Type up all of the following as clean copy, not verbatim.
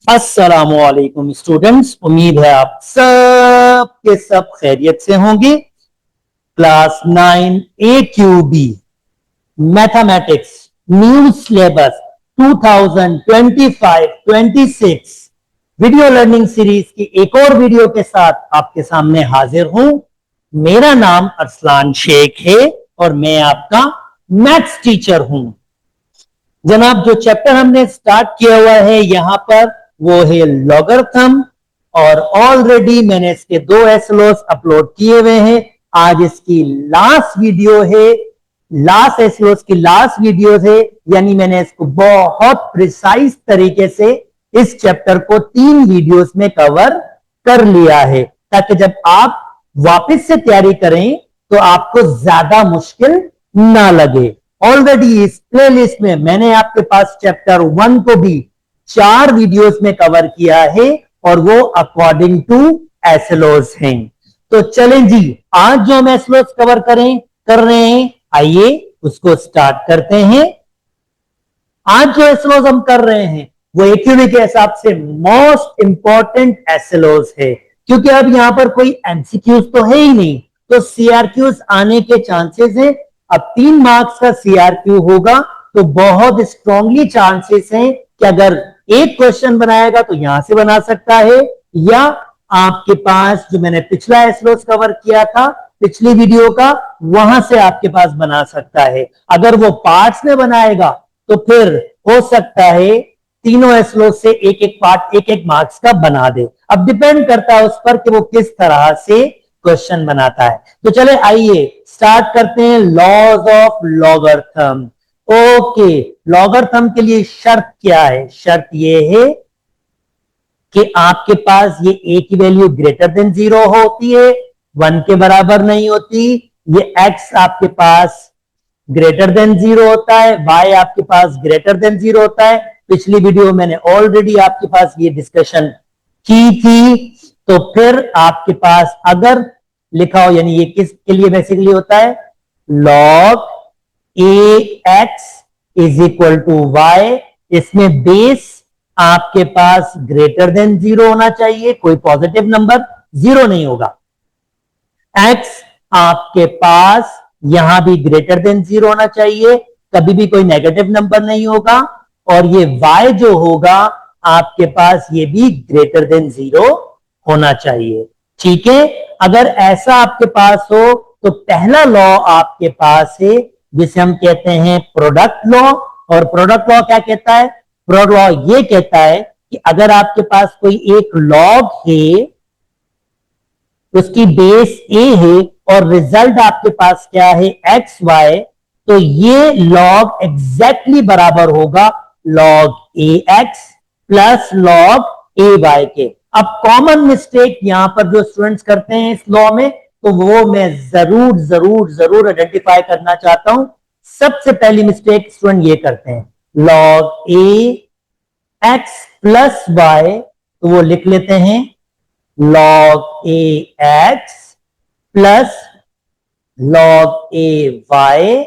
अस्सलामुअलैकुम स्टूडेंट्स, उम्मीद है आप सब के सब खैरियत से होंगे। Class 9 AQB mathematics new syllabus 2025-26 video learning series की एक और वीडियो के साथ आपके सामने हाजिर हूं। मेरा नाम अरसलान शेख है और मैं आपका मैथ्स टीचर हूं। जनाब, जो चैप्टर हमने स्टार्ट किया हुआ है यहां पर वो है लॉगरिथम, और ऑलरेडी मैंने इसके 2 एसएलओस अपलोड किए हुए हैं। आज इसकी लास्ट वीडियो है, लास्ट एसएलओस की लास्ट वीडियो है, यानी मैंने इसको बहुत प्रिसाइज तरीके से इस चैप्टर को 3 वीडियोस में कवर कर लिया है, ताकि जब आप वापस से तैयारी करें तो आपको ज्यादा मुश्किल ना लगे। ऑलरेडी इस प्लेलिस्ट में मैंने आपके पास चैप्टर 1 को भी 4 वीडियोस में कवर किया है और वो अकॉर्डिंग टू एसएलओस हैं। तो चलें जी, आज जो हम एसएलओस कवर कर रहे हैं, आइए उसको स्टार्ट करते हैं। आज जो एसएलओस हम कर रहे हैं वो एक्यूबी के हिसाब से मोस्ट इंपॉर्टेंट एसएलओस है, क्योंकि अब यहां पर कोई एमसीक्यूज तो है ही नहीं, तो सीआरक्यूज आने के चांसेस है। अब 3 मार्क्स का सीआरक्यू होगा तो बहुत स्ट्रांगली चांसेस हैं कि अगर एक क्वेश्चन बनाएगा तो यहां से बना सकता है, या आपके पास जो मैंने पिछला एसएलओस कवर किया था पिछली वीडियो का, वहां से आपके पास बना सकता है। अगर वो पार्ट्स में बनाएगा तो फिर हो सकता है तीनों एसएलओस से एक एक पार्ट एक एक मार्क्स का बना दे। अब डिपेंड करता है उस पर कि वो किस तरह से क्वेश्चन बनाता है। तो चले आइए स्टार्ट करते हैं laws of logarithm. Okay, logarithm के लिए शर्त क्या है? शर्त ये है कि आपके पास ये a की वैल्यू ग्रेटर देन 0 होती है, 1 के बराबर नहीं होती। ये x आपके पास ग्रेटर देन 0 होता है, y आपके पास ग्रेटर देन 0 होता है। पिछली वीडियो मैंने ऑलरेडी आपके पास ये डिस्कशन की थी। तो फिर आपके पास अगर लिखा हो, यानी ये किसके लिए बेसिकली होता है, log ax is equal to y। इसमें बेस आपके पास ग्रेटर देन 0 होना चाहिए, कोई पॉजिटिव नंबर 0 नहीं होगा। x आपके पास यहां भी ग्रेटर देन 0 होना चाहिए, कभी भी कोई नेगेटिव नंबर नहीं होगा। और ये y जो होगा आपके पास ये भी ग्रेटर देन 0 होना चाहिए। ठीक है, अगर ऐसा आपके पास हो तो पहला लॉ आपके पास है जिसे हम कहते हैं प्रोडक्ट लॉ। और प्रोडक्ट लॉ क्या कहता है? प्रोडक्ट लॉ ये कहता है कि अगर आपके पास कोई एक लॉग है, उसकी बेस ए है और रिजल्ट आपके पास क्या है, एक्स वाई, तो ये लॉग एग्जैक्टली बराबर होगा लॉग ए एक्स प्लस लॉग ए वाई के। अब कॉमन मिस्टेक यहां पर जो स्टूडेंट्स करते हैं इस लॉ में, तो वो मैं जरूर जरूर जरूर आइडेंटिफाई करना चाहता हूं। सबसे पहली मिस्टेक स्टूडेंट ये करते हैं, लॉग ए एक्स प्लस वाई, तो वो लिख लेते हैं log a x plus log a y।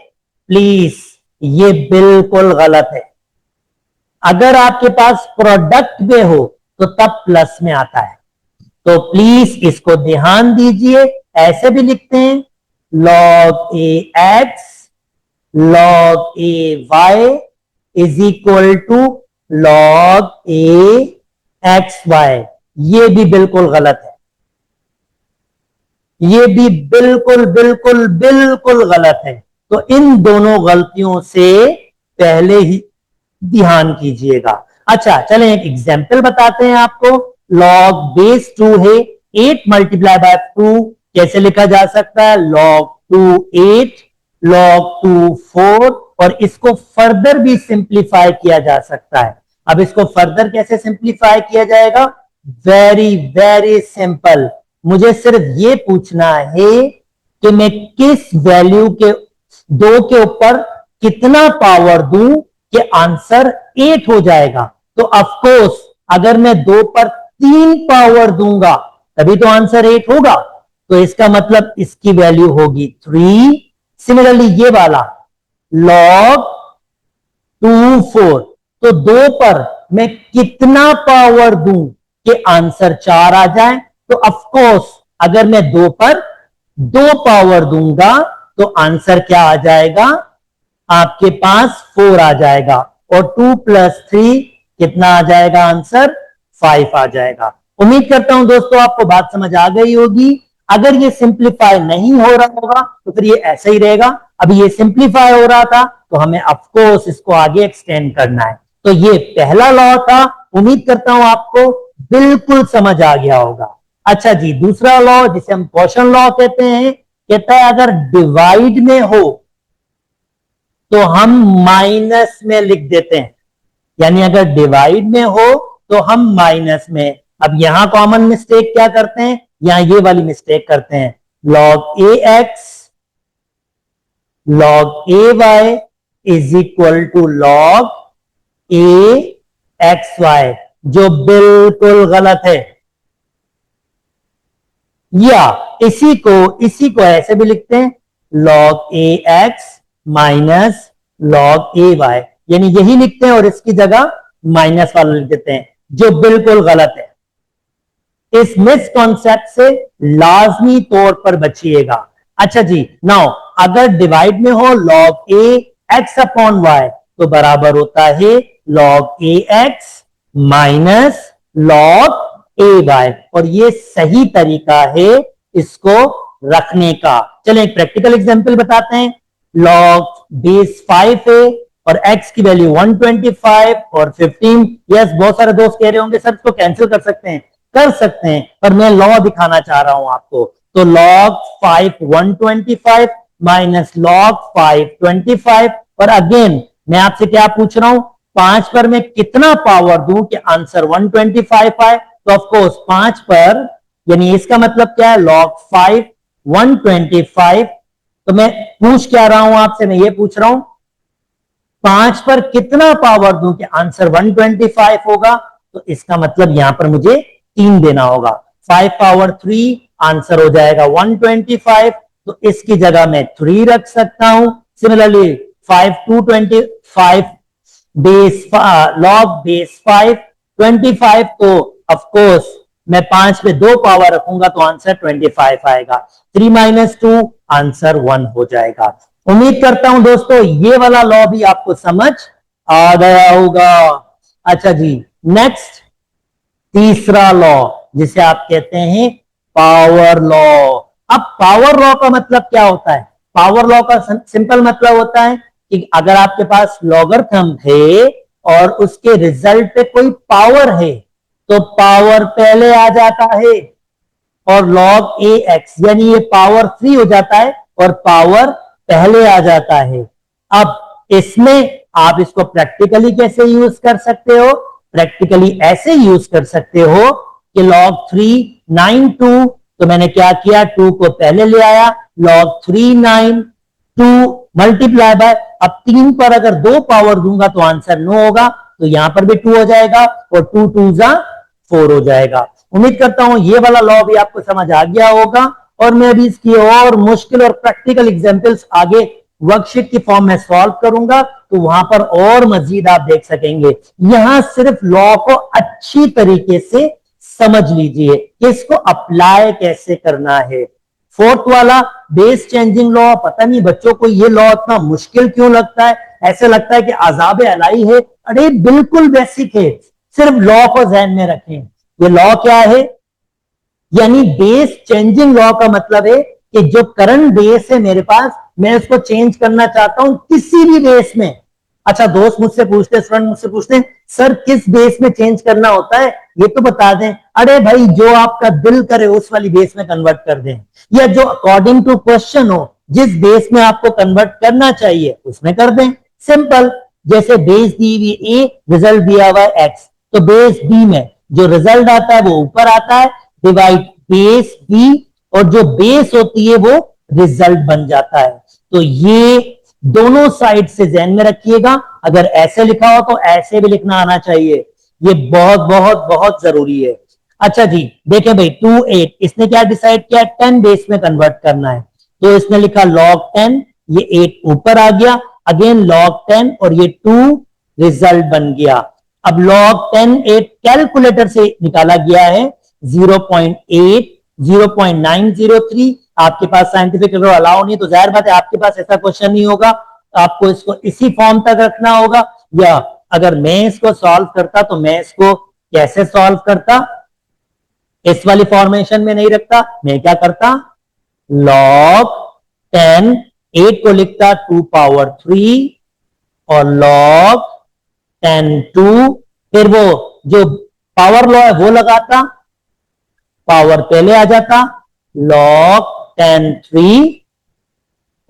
Please ये बिल्कुल गलत है। अगर आपके पास प्रोडक्ट में हो तो तब प्लस में आता है, तो प्लीज इसको ध्यान दीजिए। ऐसे भी लिखते हैं log a x log a y is equal to log a x y। ये भी बिल्कुल गलत है, ये भी बिल्कुल बिल्कुल बिल्कुल गलत है। तो इन दोनों गलतियों से पहले ही ध्यान कीजिएगा। अच्छा, चलें एक एग्जाम्पल बताते हैं आपको। log बेस 2 है, 8 मल्टीप्लाई बाय 2 कैसे लिखा जा सकता है, log 2 8 log 2 4, और इसको फर्दर भी सिंप्लीफाई किया जा सकता है। अब इसको फर्दर कैसे सिंप्लीफाई किया जाएगा? Very very simple. मुझे सिर्फ ये पूछना है कि मैं किस वैल्यू के 2 के ऊपर कितना पावर दूं कि आंसर 8 हो जाएगा। तो ऑफ कोर्स अगर मैं 2 पर 3 पावर दूंगा तभी तो आंसर 8 होगा, तो इसका मतलब इसकी वैल्यू होगी 3। सिमिलरली ये वाला log 2 4, तो 2 पर मैं कितना पावर दूं कि आंसर 4 आ जाए? तो ऑफ कोर्स अगर मैं 2 पर 2 पावर दूंगा तो आंसर क्या आ जाएगा? आपके पास 4 आ जाएगा, और 2 + 3 कितना आ जाएगा? आंसर 5 आ जाएगा। उम्मीद करता हूं दोस्तों आपको बात समझ आ गई होगी। अगर ये सिंप्लीफाई नहीं हो रहा होगा तो फिर ये ऐसा ही रहेगा। अभी ये सिंप्लीफाई हो रहा था तो हमें ऑफ कोर्स इसको आगे एक्सटेंड करना है। तो ये पहला लॉ था। उम्मीद करता हूं आपको बिल्कुल समझ आ गया होगा। अच्छा जी, दूसरा लॉ जिसे हम क्वोशंट लॉ कहते हैं, कहता है अगर डिवाइड में हो तो हम माइनस में लिख देते हैं। यानी अगर डिवाइड में हो तो हम माइनस में। अब यहां कॉमन मिस्टेक क्या करते हैं? यहां ये वाली मिस्टेक करते हैं, log ax log ay is equal to log axy, जो बिल्कुल गलत है। या इसी को ऐसे भी लिखते हैं, log ax minus log ay, यानी यही लिखते हैं और इसकी जगह माइनस वाला लिख देते हैं, जो बिल्कुल गलत है। इस मिसकॉन्सेप्ट से लाजमी तौर पर बचिएगा। अच्छा जी, नाउ अगर डिवाइड में हो log a x upon y तो बराबर होता है log ax minus log ay, और ये सही तरीका है इसको रखने का। चलें एक प्रैक्टिकल एग्जांपल बताते हैं। log बेस 5 है और x की वैल्यू 125 और 15। यस, बहुत सारे दोस्त कह रहे होंगे सर इसको कैंसिल कर सकते हैं। कर सकते हैं, पर मैं लॉ दिखाना चाह रहा हूं आपको। तो log 5 125 माइनस log 5 25, और अगेन मैं आपसे क्या पूछ रहा हूं? 5 पर मैं कितना पावर दूं कि आंसर 125 आए? तो ऑफकोर्स 5 पर, यानी इसका मतलब क्या है? log 5 125। तो मैं पूछ क्या रहा हूं आपसे? मैं ये पूछ रहा हूं 5 पर कितना पावर दूं कि आंसर 125 होगा? तो इसका मतलब यहां पर मुझे 3 देना होगा। 5 पावर 3 आंसर हो जाएगा 125, तो इसकी जगह मैं 3 रख सकता हूं। सिमिलरली 5 225 बेस log बेस 5 25, तो ऑफकोर्स मैं 5 पे 2 पावर रखूंगा तो आंसर 25 आएगा। 3 - 2 आंसर 1 हो जाएगा। उम्मीद करता हूं दोस्तों ये वाला लॉ भी आपको समझ आ गया होगा। अच्छा जी, नेक्स्ट तीसरा लॉ जिसे आप कहते हैं पावर लॉ। अब पावर लॉ का मतलब क्या होता है? पावर लॉ का सिंपल मतलब होता है कि अगर आपके पास लॉगरिथम है और उसके रिजल्ट पे कोई पावर है तो पावर पहले आ जाता है, और log ax यानी ये पावर 3 हो जाता है और पावर पहले आ जाता है। अब इसमें आप इसको प्रैक्टिकली कैसे यूज कर सकते हो? प्रैक्टिकली ऐसे यूज कर सकते हो कि log 3 9 2, तो मैंने क्या किया? 2 को पहले ले आया, log 3 9 2 मल्टीप्लाई बाय, अब 3 पर अगर 2 पावर दूंगा तो आंसर 9 होगा, तो यहां पर भी 2 हो जाएगा और 2 2 4 हो जाएगा। उम्मीद करता हूं ये वाला लॉ भी आपको समझ आ गया होगा, और मैं अभी इसकी और मुश्किल और प्रैक्टिकल एग्जांपल्स आगे वर्कशीट की फॉर्म में सॉल्व करूंगा, तो वहां पर और मजीद आप देख सकेंगे। यहां सिर्फ लॉ को अच्छी तरीके से समझ लीजिए कि इसको अप्लाई कैसे करना है। फोर्थ वाला बेस चेंजिंग लॉ, पता नहीं बच्चों को ये लॉ इतना मुश्किल क्यों लगता है, ऐसे लगता है कि अजाब अलाई है। अरे बिल्कुल बेसिक है, सिर्फ लॉ को ध्यान में रखें। ये लॉ क्या है? यानी बेस चेंजिंग लॉ का मतलब है कि जो करंट बेस है मेरे पास, मैं उसको चेंज करना चाहता हूं किसी भी बेस में। अच्छा, दोस्त मुझसे पूछते, स्टूडेंट मुझसे पूछते हैं सर किस बेस में चेंज करना होता है, ये तो बता दें। अरे भाई, जो आपका दिल करे उस वाली बेस में कन्वर्ट कर दें, या जो अकॉर्डिंग टू क्वेश्चन हो, जिस बेस में आपको कन्वर्ट करना चाहिए उसमें कर दें। सिंपल, जैसे बेस दी हुई ए, रिजल्ट दिया हुआ है एक्स, तो बेस बी में जो रिजल्ट आता है वो ऊपर आता है, डिवाइड बेस बी, और जो बेस होती है वो रिजल्ट बन जाता है। तो ये दोनों साइड से ध्यान में रखिएगा। अगर ऐसे लिखा हो तो ऐसे भी लिखना आना चाहिए, ये बहुत बहुत बहुत जरूरी है। अच्छा जी, देखें भाई 2 8, इसने क्या डिसाइड किया? 10 बेस में कन्वर्ट करना है, तो इसने लिखा log 10, ये 8 ऊपर आ गया, अगेन log 10 और ये 2 रिजल्ट बन गया। अब log 10 8 कैलकुलेटर से निकाला गया है 0.8 0.903। आपके पास साइंटिफिक एरर अलाउ नहीं, तो जाहिर बात है आपके पास ऐसा क्वेश्चन नहीं होगा, आपको इसको इसी फॉर्म तक रखना होगा। या अगर मैं इसको सॉल्व करता तो मैं इसको कैसे सॉल्व करता, इस वाली फॉर्मेशन में नहीं रखता, मैं क्या करता, log 10 8 को लिखता 2 पावर 3 और log 10 2, फिर वो जो पावर लॉ है वो लगाता, पावर पहले आ जाता, log 10 3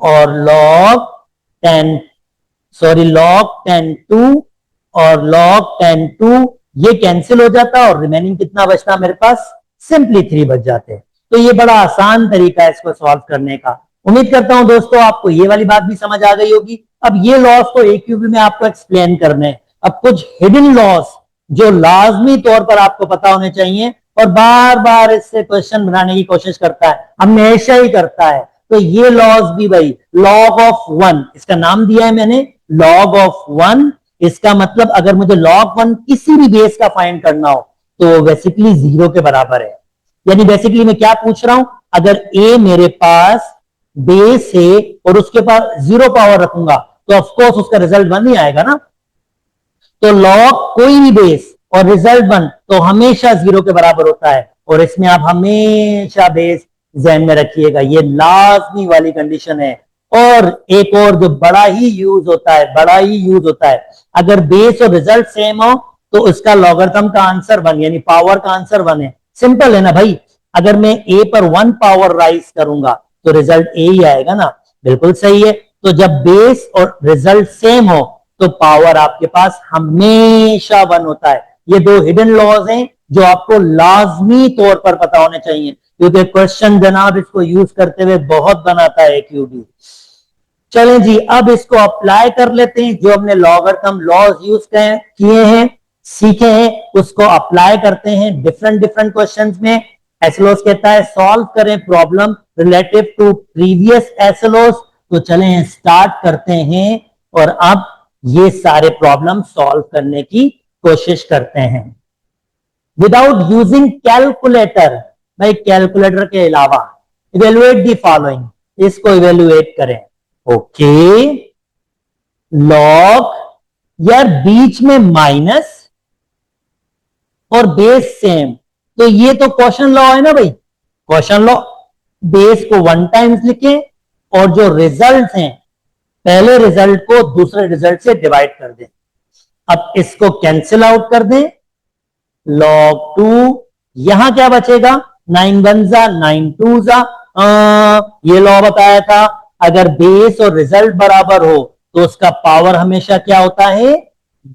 और log 10 2 और log 10 2 ये कैंसिल हो जाता और रिमेनिंग कितना बचता मेरे पास, सिंपली 3 बच जाते। तो ये बड़ा आसान तरीका है इसको सॉल्व करने का। उम्मीद करता हूं दोस्तों आपको ये वाली बात भी समझ आ गई होगी। अब ये लॉस तो AQB में आपको एक्सप्लेन करने हैं, अब कुछ हिडन लॉस जो लाजमी तौर पर आपको पता होने चाहिए और बार बार इससे क्वेश्चन बनाने की कोशिश करता है, हमेशा ही करता है। तो ये लॉस भी भाई, लॉग ऑफ 1 इसका नाम दिया है मैंने, लॉग ऑफ 1, इसका मतलब अगर मुझे log 1 किसी भी बेस का फाइंड करना हो तो बेसिकली 0 के बराबर है। यानी बेसिकली मैं क्या पूछ रहा हूं, अगर a मेरे पास बेस है और उसके पास 0 पावर रखूंगा तो ऑफकोर्स उसका रिजल्ट 1 ही आएगा ना। तो लॉग कोई भी बेस और रिजल्ट 1 तो हमेशा 0 के बराबर होता है, और इसमें आप हमेशा बेस ध्यान में रखिएगा, ये लाजमी वाली कंडीशन है। और एक और जो बड़ा ही यूज होता है, अगर बेस और रिजल्ट सेम हो तो उसका लॉगरिथम का आंसर 1 यानी पावर का आंसर 1 है। सिंपल है ना भाई, अगर मैं a पर 1 पावर राइज करूंगा तो रिजल्ट a ही आएगा ना, बिल्कुल सही है। तो जब बेस और रिजल्ट सेम हो तो पावर आपके पास हमेशा 1 होता है। ये दो हिडन लॉज हैं जो आपको लाजमी तौर पर पता होने चाहिए, क्योंकि क्वेश्चन जनाब इसको यूज करते हुए बहुत बनाता है AQB। चलें जी, अब इसको अप्लाई कर लेते हैं, जो हमने लॉगरिथम लॉज यूज किए हैं, सीखे हैं, उसको अप्लाई करते हैं डिफरेंट क्वेश्चंस में। एसएलओस कहता है सॉल्व करें प्रॉब्लम रिलेटिव टू प्रीवियस एसएलओस। तो चलें स्टार्ट करते हैं और अब ये सारे प्रॉब्लम सॉल्व करने की कोशिश करते हैं विदाउट यूजिंग कैलकुलेटर। भाई कैलकुलेटर के अलावा इवेलुएट दी फॉलोइंग, इसको इवेलुएट करें। ओके, लॉग, यार बीच में माइनस और बेस सेम, तो ये तो क्वेश्चन लॉ है ना भाई, क्वेश्चन लॉ, बेस को 1 टाइम्स लिखें और जो रिजल्ट हैं पहले रिजल्ट को दूसरे रिजल्ट से डिवाइड कर दें। अब इसको कैंसिल आउट कर दें, log 2, यहां क्या बचेगा, 9 1 जा 9 2 जा, ये लॉ बताया था अगर बेस और रिजल्ट बराबर हो तो उसका पावर हमेशा क्या होता है,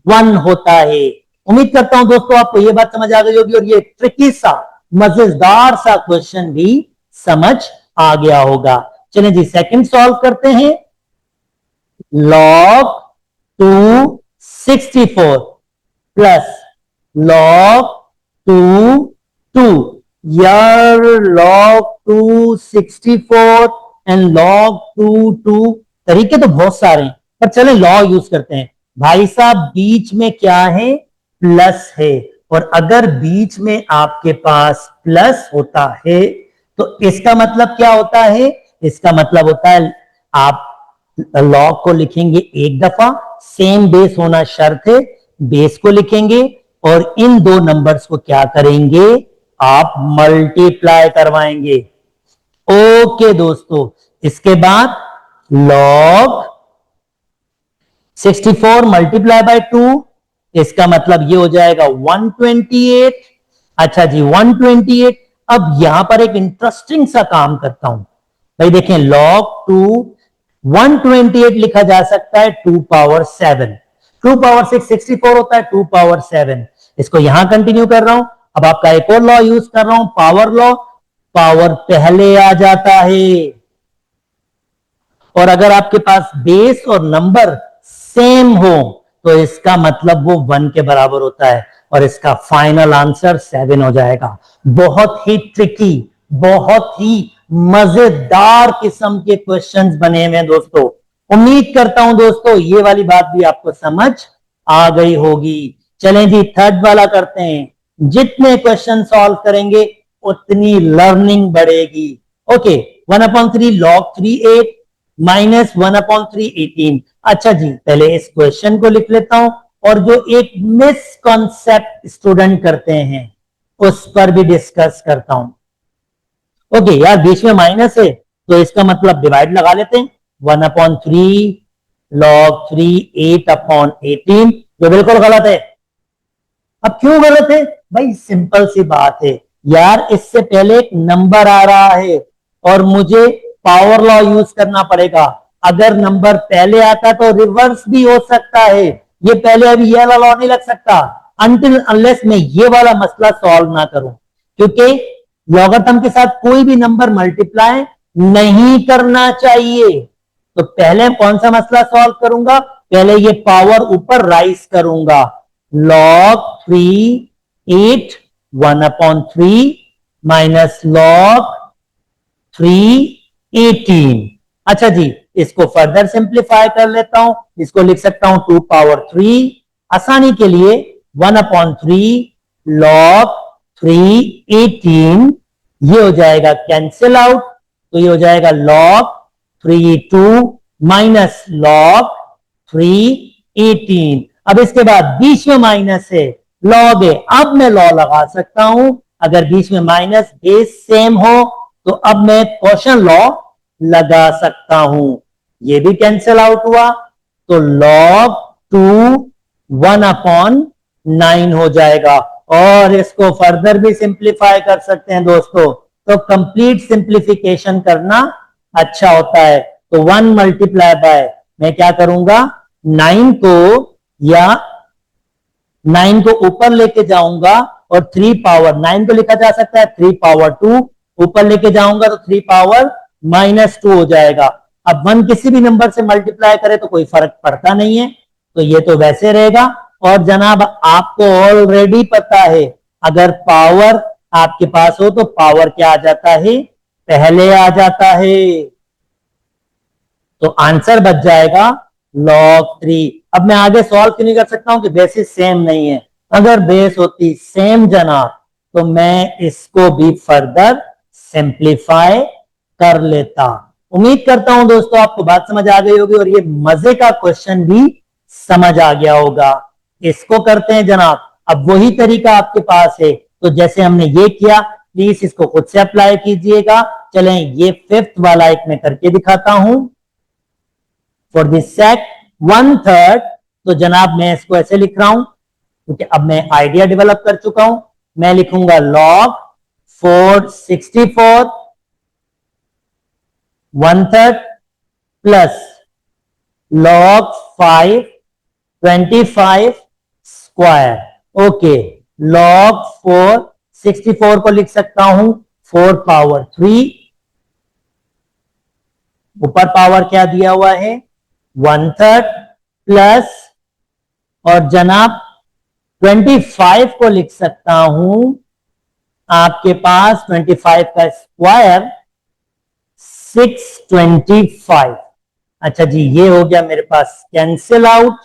1 होता है। उम्मीद करता हूं दोस्तों आपको ये बात समझ आ गई होगी और ये ट्रिकी सा मजेदार सा क्वेश्चन भी समझ आ गया होगा। चलिए जी सेकंड सॉल्व करते हैं। log 2 64 प्लस log 2 2, यार log 2 64 एंड log 2 2, तरीके तो बहुत सारे हैं पर चले लॉ यूज करते हैं। भाई साहब बीच में क्या है, प्लस है, और अगर बीच में आपके पास प्लस होता है तो इसका मतलब क्या होता है, इसका मतलब होता है आप लॉग को लिखेंगे एक दफा, सेम बेस होना शर्त है, बेस को लिखेंगे और इन दो नंबर्स को क्या करेंगे, आप मल्टीप्लाई करवाएंगे। ओके दोस्तों, इसके बाद log 64 मल्टीप्लाई बाय 2, इसका मतलब ये हो जाएगा 128। अच्छा जी 128। अब यहां पर एक इंटरेस्टिंग सा काम करता हूं भाई, देखें log 2 128 लिखा जा सकता है 2 पावर 7, 2 पावर 6 64 होता है, 2 पावर 7। इसको यहां कंटिन्यू कर रहा हूं। अब आपका एक और लॉ यूज कर रहा हूं, पावर लॉ, पावर पहले आ जाता है, और अगर आपके पास बेस और नंबर सेम हो तो इसका मतलब वो 1 के बराबर होता है और इसका फाइनल आंसर 7 हो जाएगा। बहुत ही ट्रिकी, बहुत ही मजेदार किस्म के क्वेश्चंस बने हुए हैं दोस्तों। उम्मीद करता हूं दोस्तों ये वाली बात भी आपको समझ आ गई होगी। चलें जी, थर्ड वाला करते हैं। जितने क्वेश्चन सॉल्व करेंगे उतनी लर्निंग बढ़ेगी। Okay, 1/3 log 3 8 minus 1/3 18। अच्छा जी, पहले इस क्वेश्चन को लिख लेता हूं और जो एक मिसकॉन्सेप्ट स्टूडेंट करते हैं उस पर भी डिस्कस करता हूं। ओके यार, बीच में माइनस है तो इसका मतलब डिवाइड लगा लेते हैं। 1/3 log 3 8/18, जो बिल्कुल गलत है। अब क्यों गलत है भाई? सिंपल सी बात है यार, इससे पहले एक नंबर आ रहा है और मुझे पावर लॉ यूज करना पड़ेगा। अगर नंबर पहले आता तो रिवर्स भी हो सकता है, ये पहले अभी ये वाला लॉ नहीं लग सकता अनटिल अनलेस मैं ये वाला मसला सॉल्व ना करूं, क्योंकि लॉगरिथम के साथ कोई भी नंबर मल्टीप्लाई नहीं करना चाहिए। तो पहले कौन सा मसला सॉल्व करूंगा? पहले ये पावर ऊपर राइज करूंगा। log 3 8 1/3 minus log 3 18। अच्छा जी, इसको फर्दर सिंप्लीफाई कर लेता हूं, इसको लिख सकता हूं 2 पावर 3। आसानी के लिए 1/3 log 3 18, ये हो जाएगा कैंसिल आउट, तो ये हो जाएगा log 3 2 माइनस log 3 18। अब इसके बाद बीच में माइनस है, लॉग है, अब मैं लॉ लगा सकता हूं। अगर बीच में माइनस बेस सेम हो तो अब मैं क्वोशंट लॉ लगा सकता हूं। ये भी कैंसिल आउट हुआ, तो log 2 1/9 हो जाएगा। और इसको फर्दर भी सिंप्लीफाई कर सकते हैं दोस्तों, तो कंप्लीट सिंप्लीफिकेशन करना अच्छा होता है। तो 1 मल्टीप्लाई बाय, मैं क्या करूंगा, 9 को या 9 को ऊपर लेके जाऊंगा और 3 पावर 9 को लिखा जा सकता है 3 पावर 2, ऊपर लेके जाऊंगा तो 3 पावर -2 हो जाएगा। अब 1 किसी भी नंबर से मल्टीप्लाई करे तो कोई फर्क पड़ता नहीं है, तो ये तो वैसे रहेगा। और जनाब आपको ऑलरेडी पता है, अगर पावर आपके पास हो तो पावर क्या आ जाता है, पहले आ जाता है। तो आंसर बच जाएगा log 3। अब मैं आगे सॉल्व क्यों नहीं कर सकता हूं कि बेसिस सेम नहीं है। अगर बेस होती सेम जनाब तो मैं इसको भी फर्दर सिंप्लीफाई कर लेता। उम्मीद करता हूं दोस्तों आपको बात समझ आ गई होगी और ये मजे का क्वेश्चन भी समझ आ गया होगा। इसको करते हैं जनाब, अब वही तरीका आपके पास है, तो जैसे हमने ये किया प्लीज इसको खुद से अप्लाई कीजिएगा। चलें, ये फिफ्थ वाला एक मैं करके दिखाता हूं। फॉर दिस सेट 1/3, तो जनाब मैं इसको ऐसे लिख रहा हूं क्योंकि अब मैं आइडिया डेवलप कर चुका हूं। मैं लिखूंगा log 464 1/3 plus log 5 25 square. Okay, log 4 64 को लिख सकता हूं 4 पावर 3, ऊपर पावर क्या दिया हुआ है 1/3 प्लस, और जनाब 25 को लिख सकता हूं आपके पास 25 का स्क्वायर 625। अच्छा जी, ये हो गया मेरे पास कैंसिल आउट।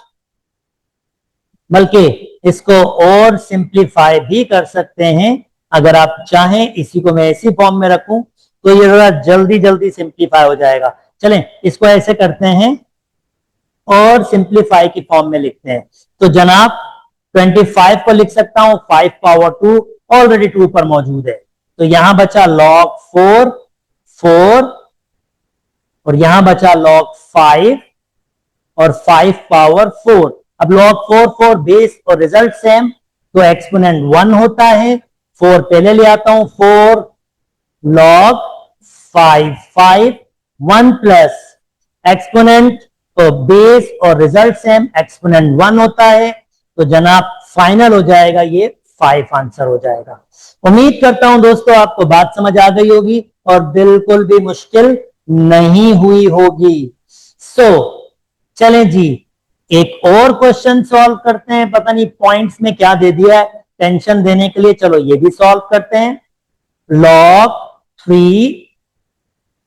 बल्कि इसको और सिंप्लीफाई भी कर सकते हैं अगर आप चाहें। इसी को मैं ऐसी फॉर्म में रखूं तो ये जरा जल्दी जल्दी सिंप्लीफाई हो जाएगा। चलें, इसको ऐसे करते हैं और सिंप्लीफाई की फॉर्म में लिखते हैं। तो जनाब 25 को लिख सकता हूं 5 पावर 2, ऑलरेडी 2 पर मौजूद है, तो यहां बचा log 4 4 और यहां बचा log 5 और 5 पावर 4। अब log 4 4 बेस और रिजल्ट सेम, तो एक्सपोनेंट 1 होता है। 4 पहले ले आता हूं, 4 log 5 5 1 प्लस एक्सपोनेंट, तो बेस और रिजल्ट सेम, एक्सपोनेंट 1 होता है। तो जनाब फाइनल हो जाएगा ये 5 आंसर हो जाएगा। उम्मीद करता हूं दोस्तों आपको बात समझ आ गई होगी और बिल्कुल भी मुश्किल नहीं हुई होगी। सो चलें जी, एक और क्वेश्चन सॉल्व करते हैं। पता नहीं पॉइंट्स में क्या दे दिया है टेंशन देने के लिए, चलो ये भी सॉल्व करते हैं। log 3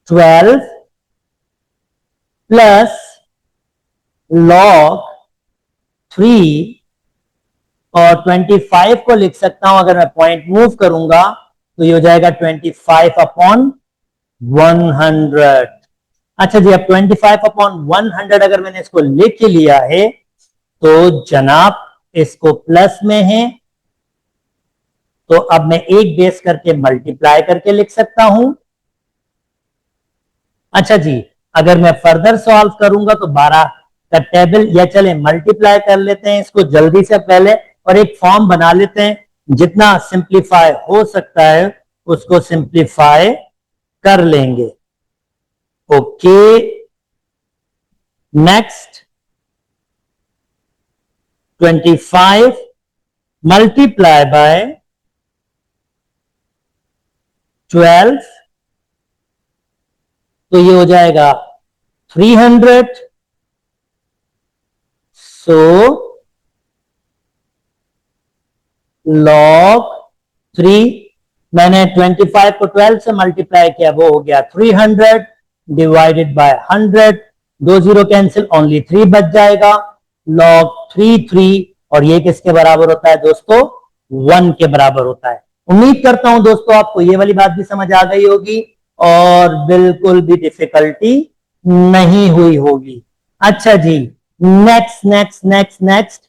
12 प्लस log 3 और 25 को लिख सकता हूं, अगर मैं पॉइंट मूव करूंगा तो ये हो जाएगा 25/100। अच्छा जी, अब 25/100 अगर मैंने इसको लिख लिया है तो जनाब इसको प्लस में है, तो अब मैं एक बेस करके मल्टीप्लाई करके लिख सकता हूं। अच्छा जी, अगर मैं फर्दर सॉल्व करूंगा तो 12 का टेबल, या चले मल्टीप्लाई कर लेते हैं इसको जल्दी से पहले और एक फॉर्म बना लेते हैं, जितना सिंप्लीफाई हो सकता है उसको सिंप्लीफाई कर लेंगे। ओके, नेक्स्ट 25 मल्टीप्लाई बाय 12, तो ये हो जाएगा 300। सो log 3, मैंने 25 को 12 से मल्टीप्लाई किया, वो हो गया 300 डिवाइडेड बाय 100, 2 0 कैंसिल, ओनली 3 बच जाएगा। log 3 और ये किसके बराबर होता है दोस्तों? 1 के बराबर होता है। उम्मीद करता हूं दोस्तों आपको ये वाली बात भी समझ आ गई होगी और बिल्कुल भी डिफिकल्टी नहीं हुई होगी। अच्छा जी, नेक्स्ट नेक्स्ट नेक्स्ट नेक्स्ट,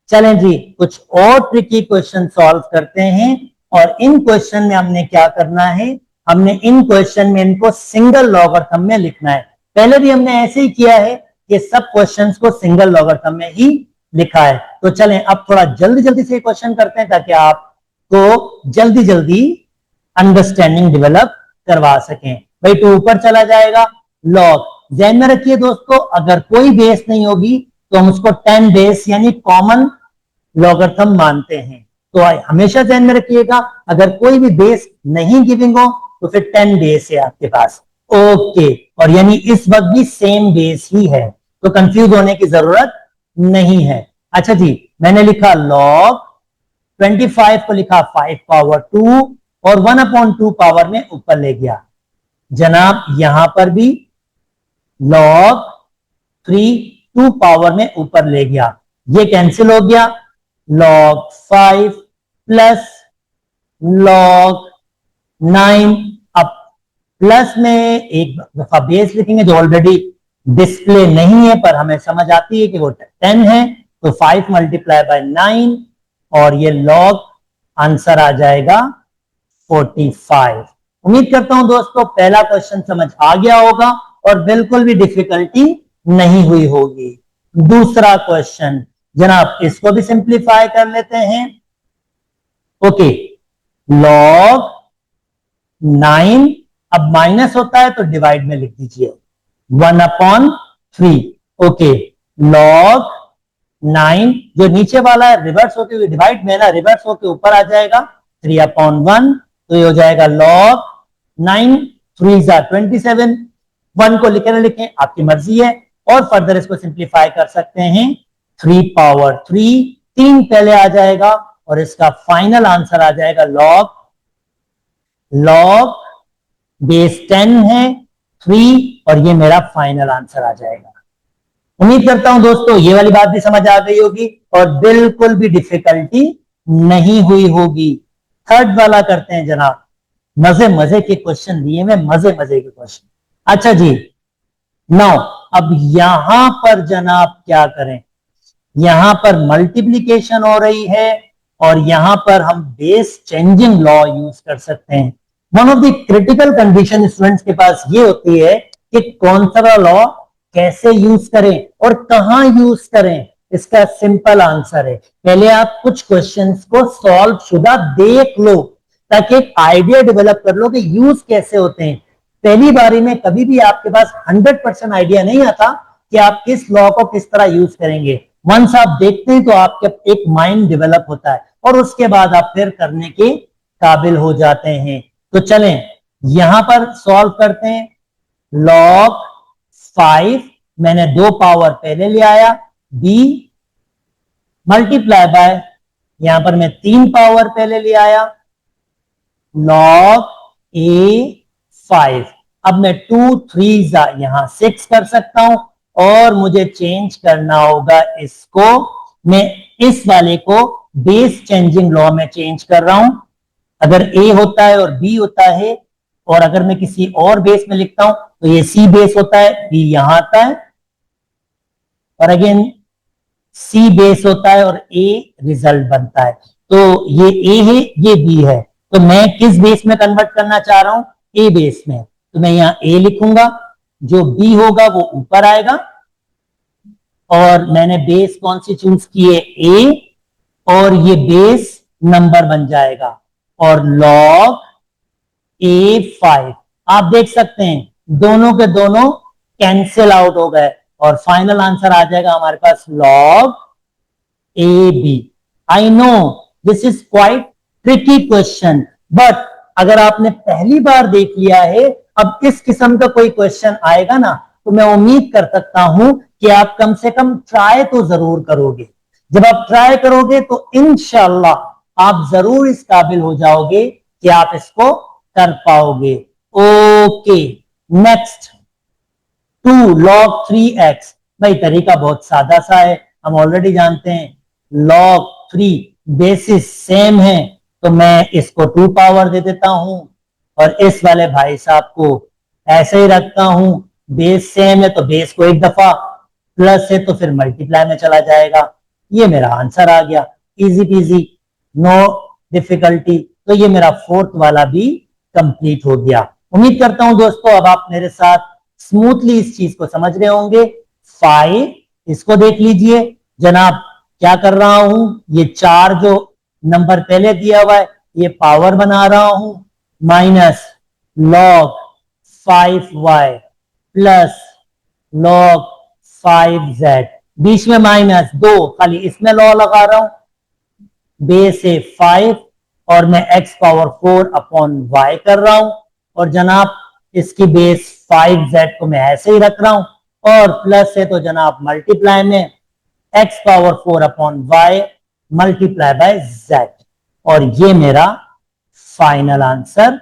चलें जी कुछ और ट्रिकी क्वेश्चन सॉल्व करते हैं। और इन क्वेश्चन में हमने क्या करना है, हमने इन क्वेश्चन में इनको सिंगल लॉगरिथम में लिखना है। पहले भी हमने ऐसे ही किया है कि सब क्वेश्चंस को सिंगल लॉगरिथम में ही लिखा है। तो चलें अब थोड़ा जल्दी जल्दी से क्वेश्चन करते हैं ताकि आपको जल्दी जल्दी अंडरस्टैंडिंग डेवलप करवा सकें। भाई 2 ऊपर चला जाएगा, लॉग ध्यान में रखिए दोस्तों, अगर कोई बेस नहीं होगी तो हम उसको 10 बेस यानी कॉमन लॉगरिथम मानते हैं। तो हमेशा ध्यान में रखिएगा, अगर कोई भी बेस नहीं गिविंग हो तो फिर 10 बेस है आपके पास। ओके, और यानी इस वक्त भी सेम बेस ही है, तो कंफ्यूज होने की जरूरत नहीं है। अच्छा जी, मैंने लिखा लॉग 25 को लिखा 5 पावर 2 और 1/2 पावर में ऊपर ले गया। जनाब यहां पर भी log 3 2 पावर में ऊपर ले गया, ये कैंसिल हो गया। log 5 प्लस log 9, अब प्लस में एक दफा बेस लिखेंगे जो ऑलरेडी डिस्प्ले नहीं है पर हमें समझ आती है कि वो 10 है, तो 5 मल्टीप्लाई बाय 9 और ये log आंसर आ जाएगा 45। उम्मीद करता हूं दोस्तों पहला क्वेश्चन समझ आ गया होगा और बिल्कुल भी डिफिकल्टी नहीं हुई होगी। दूसरा क्वेश्चन जनाब, इसको भी सिंप्लीफाई कर लेते हैं। ओके, log 9, अब माइनस होता है तो डिवाइड में लिख दीजिए 1/3। ओके, log 9 जो नीचे वाला है रिवर्स होके हुए डिवाइड में ना, रिवर्स होके ऊपर आ जाएगा 3/1, तो ये हो जाएगा log 9 3 27। 1 को लिखे ना लिखें आपकी मर्जी है, और फर्दर इसको सिंप्लीफाई कर सकते हैं 3 पावर 3, 3 पहले आ जाएगा और इसका फाइनल आंसर आ जाएगा log बेस 10 है 3 और ये मेरा फाइनल आंसर आ जाएगा। उम्मीद करता हूं दोस्तों ये वाली बात भी समझ आ गई होगी और बिल्कुल भी डिफिकल्टी नहीं हुई होगी। थर्ड वाला करते हैं जनाब, मजे मजे के क्वेश्चन दिए मैं, मजे मजे के क्वेश्चन। अच्छा जी, नाउ अब यहां पर जनाब क्या करें, यहां पर मल्टीप्लीकेशन हो रही है और यहां पर हम बेस चेंजिंग लॉ यूज कर सकते हैं। One of the critical condition students के पास ये होती है कि कौन सा लॉ कैसे यूज करें और कहां यूज करें। इसका सिंपल आंसर है, पहले आप कुछ क्वेश्चंस को सॉल्व शुदा देख लो ताकि एक आइडिया डेवलप कर लो कि यूज कैसे होते हैं। पहली बारी में कभी भी आपके पास 100% आइडिया नहीं आता कि आप किस लॉ को किस तरह यूज करेंगे। वंस आप देखते हैं तो आपके एक माइंड डेवलप होता है और उसके बाद आप फिर करने के काबिल हो जाते हैं। तो चलें यहां पर सॉल्व करते हैं। log 5 मैंने 2 पावर पहले ले आया, b मल्टीप्लाई बाय, यहां पर मैं 3 पावर पहले ले आया, log a 5। अब मैं 2 3 यहां 6 कर सकता हूं और मुझे चेंज करना होगा इसको, मैं इस वाले को बेस चेंजिंग लॉ में चेंज कर रहा हूं। अगर ए होता है और बी होता है, और अगर मैं किसी और बेस में लिखता हूं तो ये सी बेस होता है, बी यहां आता है, और अगेन सी बेस होता है और ए रिजल्ट बनता है। तो ये ए है, ये बी है, तो मैं किस बेस में कन्वर्ट करना चाह रहा हूं? ए बेस में। तो मैं यहां ए लिखूंगा, जो बी होगा वो ऊपर आएगा, और मैंने बेस कौन सी चूज की है? ए, और ये बेस नंबर बन जाएगा, और लॉग A5। आप देख सकते हैं दोनों के दोनों कैंसिल आउट हो गए, और फाइनल आंसर आ जाएगा हमारे पास log AB। I know this is quite tricky question, but अगर आपने पहली बार देख लिया है, अब इस किस्म का कोई क्वेश्चन आएगा ना, तो मैं उम्मीद कर सकता हूं कि आप कम से कम ट्राई तो जरूर करोगे। जब आप ट्राई करोगे तो इंशाल्लाह आप जरूर इस काबिल हो जाओगे कि आप इसको कर पाओगे। Okay, next 2 log 3x। भाई तरीका बहुत सादा सा है, हम ऑलरेडी जानते हैं log 3 बेसिस सेम है, तो मैं इसको 2 पावर दे देता हूं, और इस वाले भाई साहब को ऐसे ही रखता हूं। बेस सेम है तो बेस को एक दफा, प्लस है तो फिर मल्टीप्लाई में चला जाएगा। ये मेरा आंसर आ गया, इजी पीजी, नो डिफिकल्टी। तो ये मेरा फोर्थ वाला भी कंप्लीट हो गया। उम्मीद करता हूं दोस्तों अब आप मेरे साथ स्मूथली इस चीज को समझ रहे होंगे। 5, इसको देख लीजिए जनाब, क्या कर रहा हूं, ये 4 जो नंबर पहले दिया हुआ है ये पावर बना रहा हूं, minus log 5y plus log 5z, बीच में माइनस 2, खाली इसमें लॉ लगा रहा हूं। बेस है 5 और मैं x पावर 4 अपॉन y कर रहा हूं, और जनाब इसकी बेस 5z को मैं ऐसे ही रख रहा हूं, और प्लस है तो जनाब मल्टीप्लाई में x power 4 upon y multiply by z, और ये मेरा फाइनल आंसर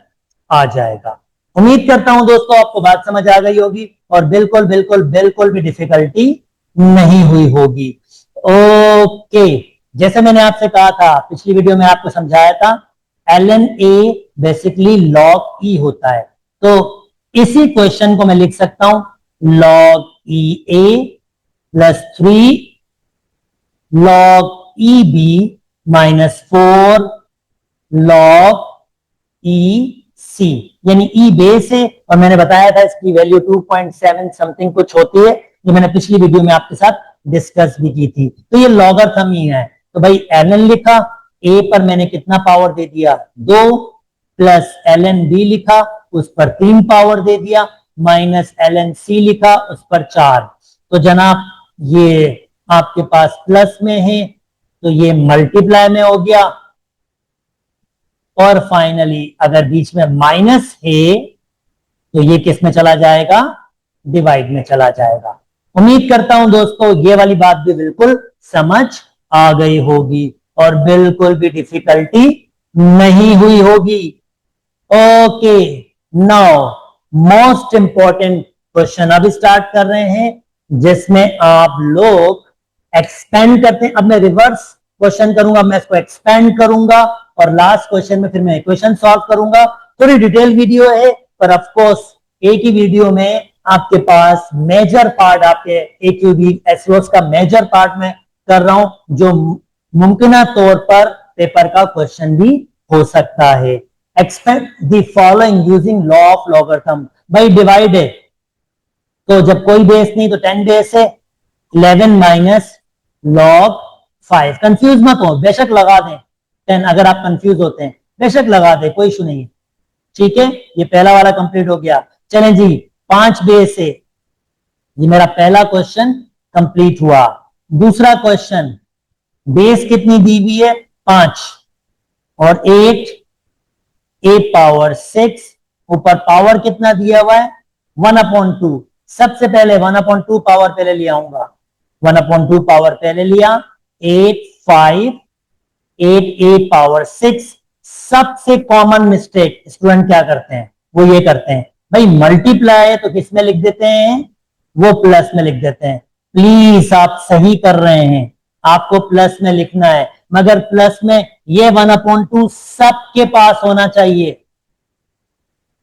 आ जाएगा। उम्मीद करता हूं दोस्तों आपको बात समझ आ गई होगी, और बिल्कुल बिल्कुल बिल्कुल भी डिफिकल्टी नहीं हुई होगी। ओके, जैसे मैंने आपसे कहा था पिछली वीडियो में आपको समझाया था, ln a basically log e होता है, तो इसी क्वेश्चन को मैं लिख सकता हूं log EA plus 3 log EB minus 4 log EC, यानी E बेस है, और मैंने बताया था इसकी वैल्यू 2.7 समथिंग कुछ होती है, जो मैंने पिछली वीडियो में आपके साथ डिस्कस भी की थी। तो ये लॉगरिथम ही है, तो भाई ln लिखा, a पर मैंने कितना पावर दे दिया 2, प्लस ln b लिखा उस पर 3 पावर दे दिया, माइनस ln c लिखा उस पर 4। तो जनाब ये आपके पास प्लस में है तो ये मल्टीप्लाई में हो गया, और फाइनली अगर बीच में माइनस है तो ये किस में चला जाएगा? डिवाइड में चला जाएगा। उम्मीद करता हूं दोस्तों ये वाली बात भी बिल्कुल समझ आ गई होगी, और बिल्कुल भी डिफिकल्टी नहीं हुई होगी। Okay, now most important question अभी स्टार्ट कर रहे हैं, जिसमें आप लोग एक्सपेंड करते हैं। अब मैं रिवर्स क्वेश्चन करूंगा, मैं इसको एक्सपेंड करूंगा, और लास्ट क्वेश्चन में फिर मैं इक्वेशन सॉल्व करूंगा। थोड़ी डिटेल वीडियो है, पर ऑफ कोर्स एक ही वीडियो में आपके पास मेजर पार्ट, आपके AQB SOS का मेजर पार्ट में कर रहा हूं, जो मुमकिन तौर पर पेपर का क्वेश्चन भी हो सकता है। Expand the following using law of logarithm. भाई डिवाइड है, तो जब कोई बेस नहीं तो 10 बेस है, 11 माइनस log 5। कंफ्यूज मत हो, बेशक लगा दें 10, अगर आप कंफ्यूज होते हैं बेशक लगा दें, कोई इशू नहीं है। ठीक है, ये पहला वाला कंप्लीट हो गया। चलें जी, 5 बेस है, ये मेरा पहला क्वेश्चन कंप्लीट हुआ। दूसरा क्वेश्चन, बेस कितनी दी हुई है? 5 और 8 a पावर 6, ऊपर पावर कितना दिया हुआ है? 1/2। सबसे पहले 1/2 पावर पहले ले आऊंगा, 1/2 पावर पहले लिया, 8 5 8 a पावर 6। सबसे कॉमन मिस्टेक स्टूडेंट क्या करते हैं? वो ये करते हैं भाई मल्टीप्लाई है तो किस में लिख देते हैं? वो प्लस में लिख देते हैं। प्लीज आप सही कर रहे हैं, आपको प्लस में लिखना है। मगर प्लस में ये 1/2 सबके पास होना चाहिए,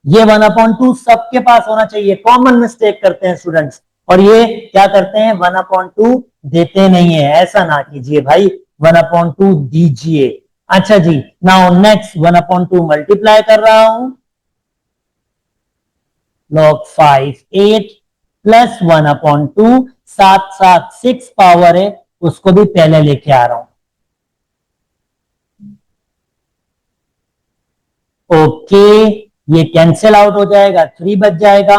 ये 1/2 सबके पास होना चाहिए। कॉमन मिस्टेक करते हैं स्टूडेंट्स, और ये क्या करते हैं 1/2 देते नहीं है, ऐसा ना कीजिए भाई, 1/2 दीजिए। अच्छा जी, नाउ नेक्स्ट 1/2 मल्टीप्लाई कर रहा हूं, log 5 8 प्लस 1/2, साथ साथ 6 पावर है उसको भी पहले लेके आ रहा हूं। ओके, ये कैंसिल आउट हो जाएगा, 3 बच जाएगा,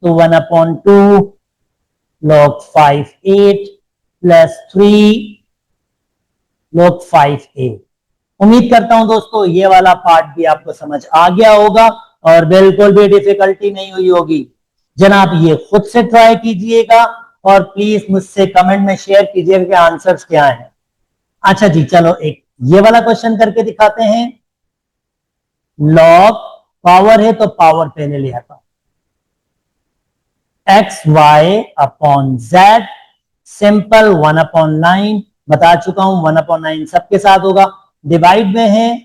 तो 1/2 log 5 8 प्लस 3 log 5 a। उम्मीद करता हूं दोस्तों ये वाला पार्ट भी आपको समझ आ गया होगा और बिल्कुल भी डिफिकल्टी नहीं हुई होगी। जनाब ये खुद से ट्राई कीजिएगा और प्लीज मुझसे कमेंट में शेयर कीजिएगा कि आंसर्स क्या हैं। अच्छा जी, चलो एक ये वाला क्वेश्चन करके दिखाते हैं। लॉग पावर है तो पावर पहले ले आता हूं, X Y upon Z, simple 1/9, बता चुका हूं 1/9 सबके साथ होगा। डिवाइड में है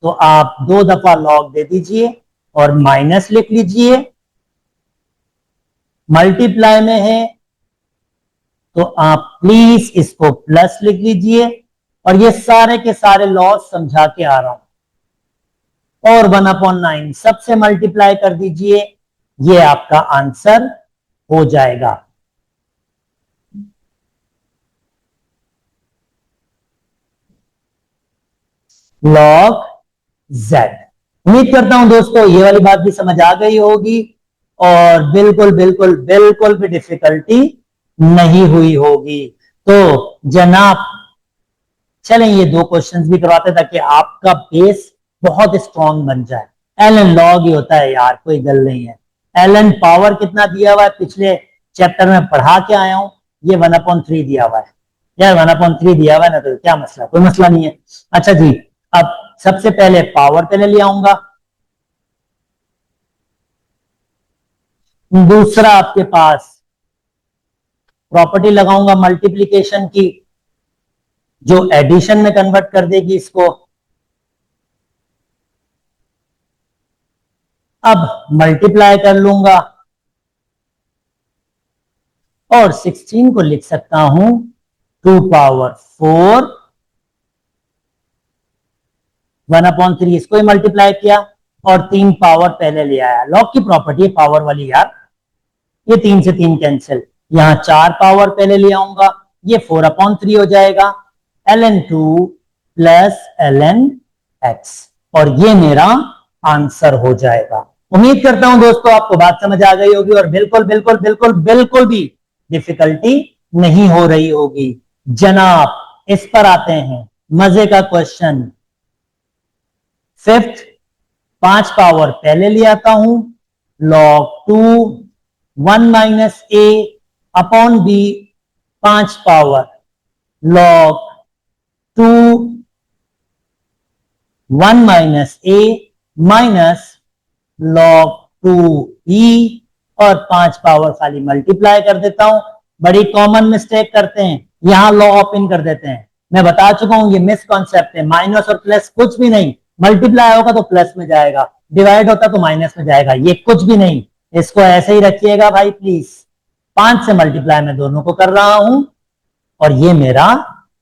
तो आप 2 दफा लॉग दे दीजिए और माइनस लिख लीजिए, मल्टीप्लाई में है तो आप प्लीज इसको प्लस लिख लीजिए, और ये सारे के सारे लॉज समझा के आ रहा हूं, और 1/9 सबसे मल्टीप्लाई कर दीजिए, ये आपका आंसर हो जाएगा। Log Z. उम्मीद करता हूं दोस्तों ये वाली बात भी समझ आ गई होगी और बिल्कुल बिल्कुल बिल्कुल भी डिफिकल्टी नहीं हुई होगी। तो जनाब चलें ये 2 क्वेश्चंस भी करवाते ताकि आपका बेस बहुत स्ट्रांग बन जाए। एलन लॉग ही होता है यार, कोई गल नहीं है। एलन पावर कितना दिया हुआ है पिछले चैप्टर में पढ़ा के आया हूं, ये 1/3 दिया हुआ है यार, 1/3 दिया हुआ है ना, तो क्या मसला, कोई मसला नहीं है। अच्छा जी, अब सबसे पहले पावर पहले ले आऊंगा, दूसरा आपके पास प्रॉपर्टी लगाऊंगा मल्टीप्लीकेशन की, जो एडिशन में कन्वर्ट कर देगी इसको। अब मल्टीप्लाई कर लूंगा और 16 को लिख सकता हूं 2 पावर 4, 1/3 इसको ही मल्टीप्लाई किया और 3 पावर पहले ले आया। लॉग की प्रॉपर्टी है पावर वाली यार, ये 3 से 3 कैंसिल, यहां 4 पावर पहले ले आऊंगा, ये 4/3 हो जाएगा, ln2 प्लस ln x, और ये मेरा आंसर हो जाएगा। उम्मीद करता हूं दोस्तों आपको बात समझ आ गई होगी और बिल्कुल बिल्कुल बिल्कुल बिल्कुल भी डिफिकल्टी नहीं हो रही होगी। जनाब इस पर आते हैं, मजे का क्वेश्चन। फिफ्थ 5 पावर पहले ले आता हूं, log 2 1 minus a upon b 5 power log 2 1 minus a minus log 2b, और 5 पावर खाली मल्टीप्लाई कर देता हूं। बड़ी कॉमन मिस्टेक करते हैं, यहां लॉ ऑफ इन कर देते हैं। मैं बता चुका हूं ये मिस कॉन्सेप्ट है, माइनस और प्लस कुछ भी नहीं, मल्टीप्लाई होगा तो प्लस में जाएगा, डिवाइड होता तो माइनस में जाएगा, ये कुछ भी नहीं, इसको ऐसे ही रखिएगा भाई प्लीज। 5 से मल्टीप्लाई मैं दोनों को कर रहा हूं और ये मेरा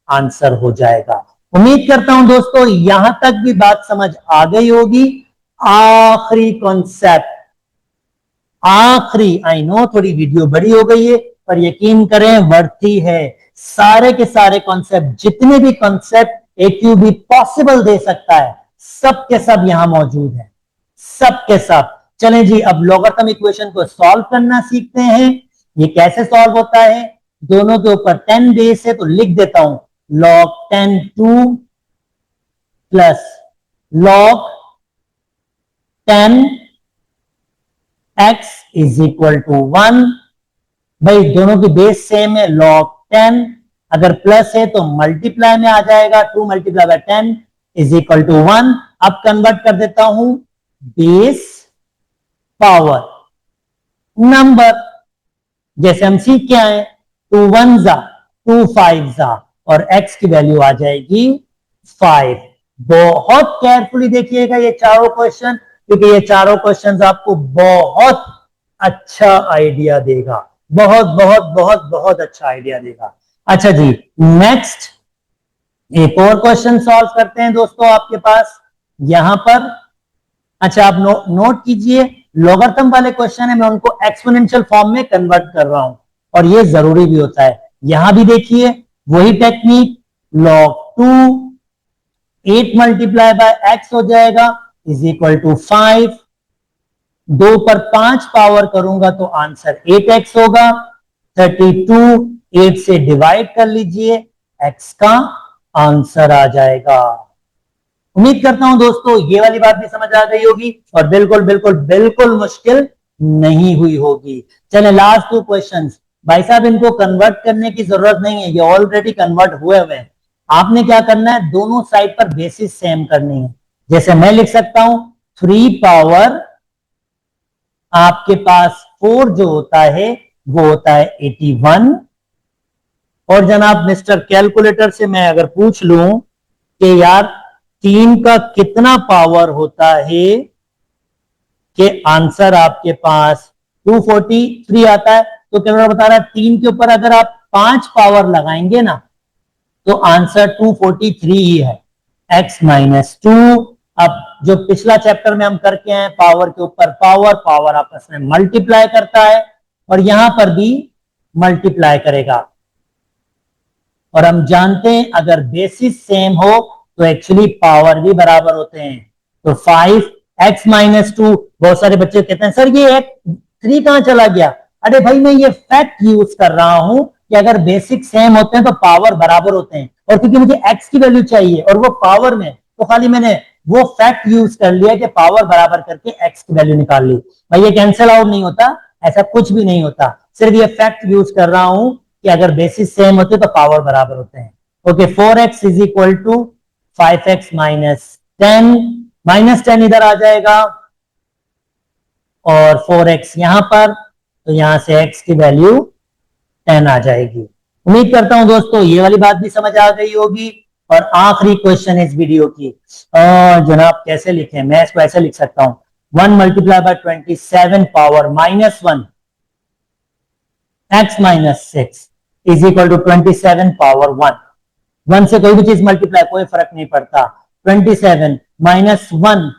आंसर हो जाएगा। उम्मीद करता हूं दोस्तों यहां तक भी बात समझ आ गई होगी। आखिरी कॉन्सेप्ट, आखिरी, आई नो थोड़ी वीडियो बड़ी हो गई है पर यकीन करें वर्ती है। सारे के सारे कॉन्सेप्ट, जितने भी कॉन्सेप्ट AQB पॉसिबल दे सकता है, सब के सब यहां मौजूद है, सब के सब। चलें जी, अब लॉगरिथम इक्वेशन को सॉल्व करना सीखते हैं। ये कैसे सॉल्व होता है, दोनों के ऊपर 10 बेस है तो लिख देता हूं log 10 2 प्लस log 10 x is equal to 1। भाई दोनों की बेस सेम है, log 10 अगर प्लस है तो मल्टीप्लाई में आ जाएगा, 2 multiply by 10 is equal to 1। अब कन्वर्ट कर देता हूं बेस पावर नंबर, जैसे हम सीख के आए, 2 1 जा 2 5 जा, और x की वैल्यू आ जाएगी 5। बहुत केयरफुली देखिएगा ये चारों क्वेश्चन, क्योंकि ये चारों क्वेश्चंस आपको बहुत अच्छा आइडिया देगा, बहुत बहुत बहुत बहुत अच्छा आइडिया देगा। अच्छा जी, नेक्स्ट एक और क्वेश्चन सॉल्व करते हैं दोस्तों आपके पास यहां पर। अच्छा, आप नोट कीजिए, लॉगरिथम वाले क्वेश्चन है, मैं उनको एक्सपोनेंशियल फॉर्म में कन्वर्ट कर रहा हूं, और ये जरूरी भी होता है। यहां भी देखिए वही technique, log 2 8 multiply by x हो जाएगा इज इक्वल टू 5। 2 पर 5 पावर करूंगा तो आंसर 8x होगा। 32 8 से डिवाइड कर लीजिए, x का आंसर आ जाएगा। उम्मीद करता हूं दोस्तों ये वाली बात भी समझ आ गई होगी, और बिल्कुल बिल्कुल बिल्कुल मुश्किल नहीं हुई होगी। चले लास्ट 2 क्वेश्चंस। भाई साहब इनको कन्वर्ट करने की जरूरत नहीं है, ये ऑलरेडी कन्वर्ट हुए हुए हैं। आपने क्या करना है, दोनों साइड पर बेसिस सेम करनी है। जैसे मैं लिख सकता हूं 3 पावर आपके पास 4 जो होता है वो होता है 81। और जनाब मिस्टर कैलकुलेटर से मैं अगर पूछ लूं कि यार 3 का कितना पावर होता है, कि आंसर आपके पास 243 आता है, तो कैलकुलेटर बता रहा है 3 के ऊपर अगर आप 5 पावर लगाएंगे ना तो आंसर 243 ही है, x माइनस 2। अब जो पिछला चैप्टर में हम करके आए, पावर के ऊपर पावर, पावर आपस में मल्टीप्लाई करता है, और यहां पर भी मल्टीप्लाई करेगा। और हम जानते हैं अगर बेसिस सेम हो तो एक्चुअली पावर भी बराबर होते हैं। तो 5x माइनस 2, बहुत सारे बच्चे कहते हैं सर ये 3 कहां चला गया। अरे भाई मैं ये फैक्ट यूज कर रहा हूं कि अगर बेसिक सेम होते हैं तो पावर बराबर होते हैं, और क्योंकि मुझे x की वैल्यू चाहिए और वो पावर में, तो खाली मैंने वो फैक्ट यूज कर लिया कि पावर बराबर करके x की वैल्यू निकाल ली। भाई ये कैंसिल आउट नहीं होता, ऐसा कुछ भी नहीं होता, सिर्फ ये फैक्ट यूज कर रहा हूं कि अगर बेसिस सेम होते तो पावर बराबर होते हैं। Okay, 4x is equal to 5x minus 10, minus 10 इधर आ जाएगा और 4x यहां पर, तो यहां से x की वैल्यू 10 आ जाएगी। उम्मीद करता हूं दोस्तों ये वाली बात भी समझ आ गई होगी। और आखिरी क्वेश्चन इस वीडियो की, जनाब कैसे लिखें, मैं इसको ऐसे लिख सकता हूं 1 multiply by 27 power minus 1 x minus 6 is equal to 27 power 1। 1 से कोई भी चीज मल्टीप्लाई कोई फर्क नहीं पड़ता। 27 माइनस 1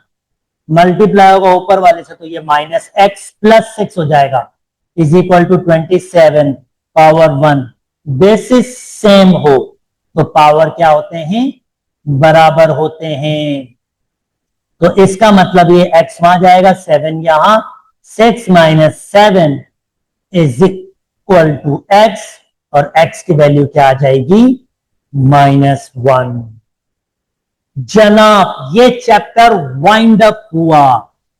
मल्टीप्लाई होगा ऊपर वाले से, तो ये माइनस x प्लस 6 हो जाएगा is equal to 27 power 1। Basis same हो तो पावर क्या होते हैं, बराबर होते हैं। तो इसका मतलब ये x वहां जाएगा, 7 यहां, 6 minus 7 is equal to x, और x की वैल्यू क्या आ जाएगी, -1। जनाब ये चैप्टर वाइंड अप हुआ।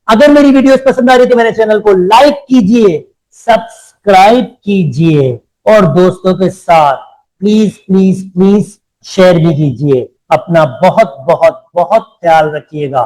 अगर मेरी वीडियोस पसंद आ रही है तो मेरे चैनल को लाइक कीजिए, सब्सक्राइब कीजिए, और दोस्तों के साथ प्लीज प्लीज प्लीज शेयर भी कीजिए। अपना बहुत बहुत बहुत ख्याल रखिएगा।